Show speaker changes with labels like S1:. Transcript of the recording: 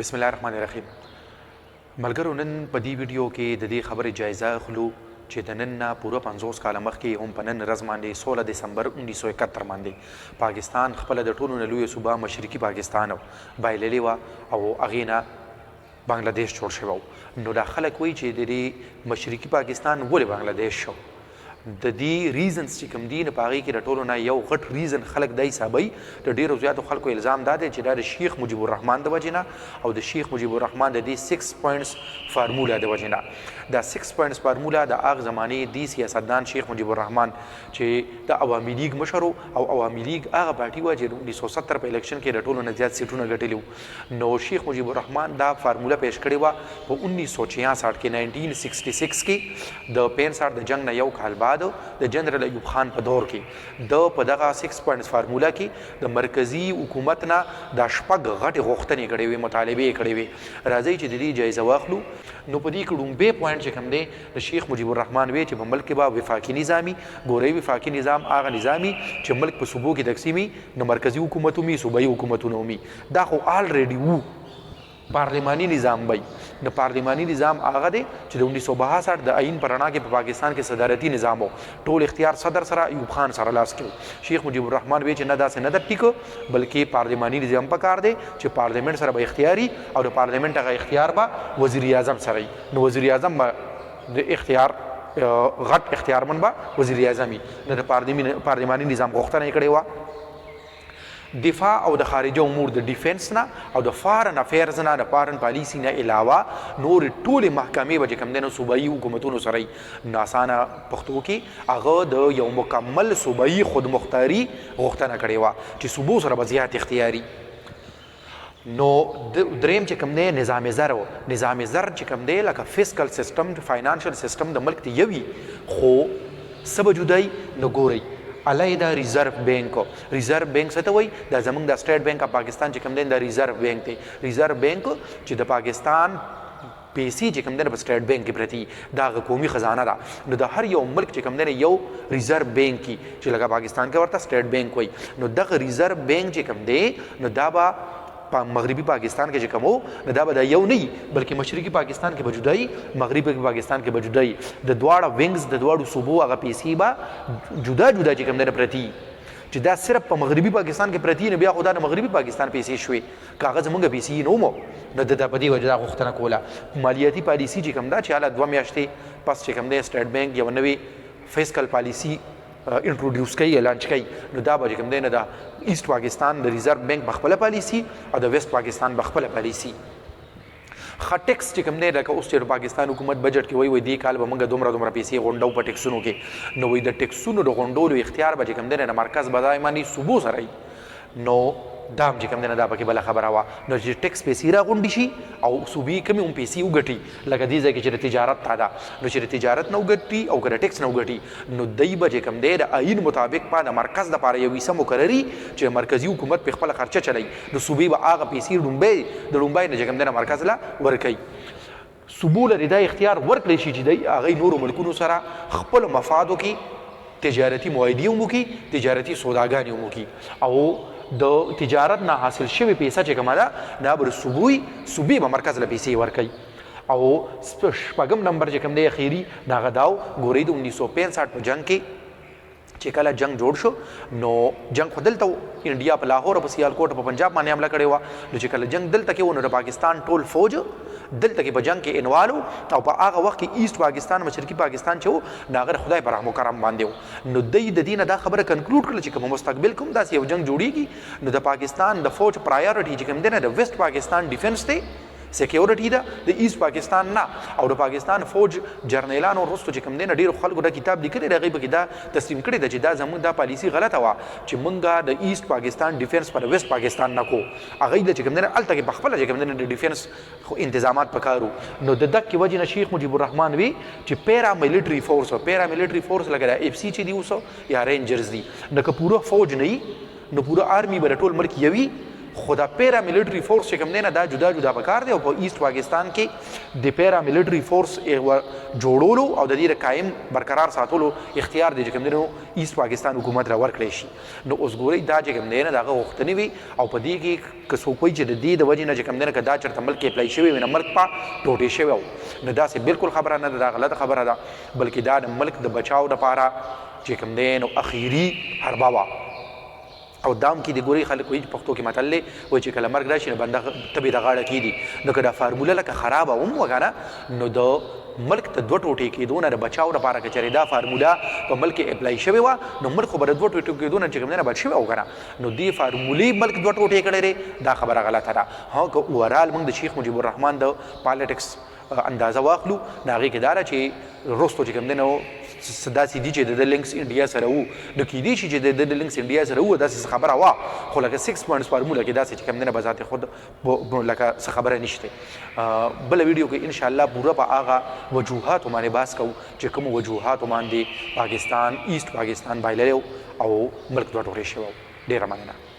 S1: بسم الله الرحمن الرحیم. ملګرو نن په دې ویډیو کې د دې خبرې جایزه اخلو چې د نن نه پوره 50 کاله مخکې هم په نن ورځ باندې 16 دسمبر 1971 باندې پاکستان خپله د ټولو نه لویه صوبه مشرقي پاکستان بایللې وه او هغې نه بنګلادیش جوړ شوی و. نو دا خلک وایي چې د دې مشرقي پاکستان ولې بنګلادیش شو. د دې ریزنز چې کوم دي نه په هغې کې د ټولو نه یو غټ ریزن خلک دا حسابوي د ډېرو زیاتو خلکو الزام دا دی چې دا د شیخ مجیب الرحمن د وجې نه او د شیخ مجیب الرحمن د دې 6 پوینټس فارمولا د وجې نه. دا 6 پوینټس فارمولا د هغه زمانې دی سیاستدان شیخ مجیب الرحمن چې د عوامي لیگ مشر او عوامي لیگ هغه پارټي وه چې 1970 په الیکشن کې د ټولو نه زیات سیټونه ګټلي وو. نو شیخ مجیب الرحمن دا فارمولا پیش کړې وه په 1966 کې 1966 کې د 65 د جنگ نه یو کال بعد د جنرال ایوب خان په دور کې د په دغه 6 پوینټس فارمولا کې د مرکزی حکومت نه دا شپږ غټې غوښتنې کړې وې، مطالبې یې کړې وې. راځئ چې د دې جایزه واخلو. نو په دې کې لومبی پوینټ چې کوم دی د شیخ مجیب الرحمن وی چې په ملک کې به وفاقي نظامي ګورئ وفاقي نظام هغه نظامي چې ملک په صوبو کې تقسیمي نو مرکزی حکومت ومي صوبایي حکومتونه ومي. دا خو آلریډي وو پارلیمانی نظام بای. د پارلیمانی نظام هغه دی چې د 1962 د آئین پر رڼا کې په پاکستان کې صدارتي نظام و. ټول اختیار صدر سره ایوب خان سره لاس کې. شیخ مجیب الرحمن وی چې نه داسې نه ده ټیکه بلکې پارلیمانی نظام پکار دی چې پارلیمنت سره به اختیاري او د پارلیمنت هغه اختیار به وزیر اعظم سره وي. نو وزیر اعظم به د اختیار غټ اختیارمن به وزیر اعظم وي. نو د پارلیمانی نظام غوښتنه یې کړې وه دفاع او د خارجه امور د ډیفنس نه او د فارن افیرز نه د فارن پالیسی نه علاوه نور ټولې محکمې به چې کوم دی نو صوبایي حکومتونو سره یې ناسانه پښتو کې هغه د یو مکمل صوبایي خودمختاري غوښتنه کړې وه چې صوبو سره به زیات اختیاري. نو دریم چې کوم دی نظام زر و. نظام زر چې کوم دی لکه فسکل سیستم فاینانشل سیستم د ملک ته یوي خو څه به جدای نو ګورئ علیحده ریزرو بینک. ریزرو بینک څه ته وایي؟ دا زموږ د سټیټ بینک اف پاکستان چې کوم دی دا ریزرو بینک دی. ریزرو بینک چې د پاکستان پیسې چې کوم دی په سټیټ بینک کې پرتي دا هغه قومي خزانه ده. نو د هر یو ملک چې کوم دی یو ریزرو بینک چې لکه پاکستان کې ورته سټیټ بینک وایي. نو دغه ریزرو بینک چې کوم دی نو دا به په مغربي پاکستان کې چې کوم وو نو دا به دا یو نه وي بلکې مشرقي پاکستان کې به جدایي مغربي پاکستان کې به جدایي. د دواړه وینګز د دواړو صوبو هغه پیسې به جدا جدا چې کوم دی پرتي چې دا صرف په مغربي پاکستان کې پرتي نه بیا خو دا د مغربي پاکستان پیسې شوې کاغذ مونږ پیسې نه ومو. نو د په دې وجه دا غوښتنه کوله مالیاتي پالیسي چې کوم دا چې حاله 2 میاشتې پس چې کوم دی سټیټ بینک یو نوې فسکل پالیسي انټروډیوس کوي لانچ کوي. نو دا به چې کوم دی نه دا ایست پاکستان د ریزرو بینک بخپله پالیسي او د ویست پاکستان بخپله پالیسي. ښه ټیکس چې کوم دی لکه اوس چې پاکستان حکومت بجټ کې وایي دې کال به موږ دومره پیسې غونډو په ټیکسونو کې. نو وایي د ټیکسونو د غونډولو اختیار به چې کوم دی نه مرکز به دایماني صوبو سره وي. نو دا هم چې کوم دی نه دا پکې بله خبره وه. نو چې ټیکس پیسې راغونډې شي او صوبې کمې هم پیسې وګټي لکه دې ځای کې چې د تجارت تا ده نو چې د تجارت نه وګټي او که د ټیکس نه وګټي نو دی به چې کوم دی د آئین مطابق په د مرکز دپاره یو حصه مقرري چې مرکزي حکومت پې خپله خرچه چلی نو صوبې به هغه پیسې د لومبی نه چې کوم دی نه مرکز له ورکوي. صوبو لرې دا اختیار ورکړی شي چې دی هغوی نورو ملکونو سره خپلو مفادو کې تجارتي معاهدې هم وکړي تجارتي سوداګانې هم وکړي او د تجارت نه حاصل شوی پیسه چې کومه ده دا به صوبې به مرکز له پیسې ورکوي. او شپږم نمبر چې کوم دی اخیري د هغه دا ګورئ د 1965 په جنګ کې چې کله جنگ جوړ شو نو جنگ خو دلته انډیا په لاهور او په سیالکوټ په پنجاب باندې حمله کړې وه. نو چې کله جنگ دلته کې و نو د پاکستان ټول فوج دلته کې په جنگ کې انوالو او په هغه وخت کې ایست پاکستان مشرقي پاکستان چې و د هغه خدای په رحم و کرم باندې و. نو دی د دې نه دا خبره کنکلوډ کړله چې کوم مستقبل کوم داسې یو جنگ جوړیږي نو د پاکستان د فوج پرایورټي چې کوم دی نه د ویست پاکستان ډیفنس دی سیکیورټي ده د ایست پاکستان نه او د پاکستان فوج جرنیلانو وروستو چې کوم دی نه ډېرو خلکو دا کتاب لیکلی د هغوی پکې دا تسلیم کړی ده چې دا زموږ دا پالیسي غلطه وه چې موږ د ایست پاکستان ډیفنس پر ویست پاکستان نه کو هغوی د چې کوم دی نه هلته کې پخپله چې کوم دی نه د ډیفنس انتظامات پکارو. نو د دقې وجې نه شیخ مجیب الرحمن وی چې پیرا ملیټري فورس لکه د اف سی چې دی اوسو یا رینجرز دي نو که پوره فوج نه وي نو پوره آرمي به د ټول ملک یوي خو دا پیرا ملیټري فورس چې کوم دی نه دا جدا جدا پکار دی او په ایست پاکستان کې د پیرا ملیټري فورس جوړولو او د دې قایم برقرار ساتلو اختیار دی چې کوم دی نو ایست پاکستان حکومت را ورکړی شي نو اوس ګورئ دا چې کوم دی نه د هغه غوښتنې وي او په دې کې که څوک وایي چې د دې د وجې نه چې کوم دی نه که دا چېرته ملک کې اپلای شوی وي نه ملک په ټوټې شوی و نو داسې بالکل خبره نه ده دا غلطه خبره ده بلکې دا د ملک د بچاو دپاره چې کوم دی نو اخیري حربه وه او دام کې د ګوري خلک وایي پښتو کې متل دی وایي چې کله مرګ راشي نو بنده تبې د غاړه کېدي نو که دا فارموله لکه خرابه هم وګڼه نو د ملک ته دوه ټوټې کېدو نه د بچاو لپاره که چېرې دا فارموله په ملک کې اپلای شوې وه نو ملک خو به د دوه ټوټې کېدو نه چې کوم دی نه بچ شوی او که نه نو دې فارمولې ملک دوه ټوټې کړی دی دا خبره غلطه ده ها که اوورال موږ د شیخ مجیب الرحمن د پالیټکس اندازه واخلو نو هغې کې دا ده چې رستو چې کوم دی نو داسې دي چې د لینکس انډیا سره وو نو کیدای شي چې د لینکس انډیا سره وو داسې خبره وه خو لکه 6 پوینټس فارموله کې داسې چې کوم دی نه بذات خود لکه څه خبره نشته بله ویډیو کې انشاءالله پوره په هغه وجوهاتو باندې بحث کوو چې کوم وجوهاتو باندې پاکستان ایست پاکستان بایللی او ملک دوه ټوټې شوی ډېره مننه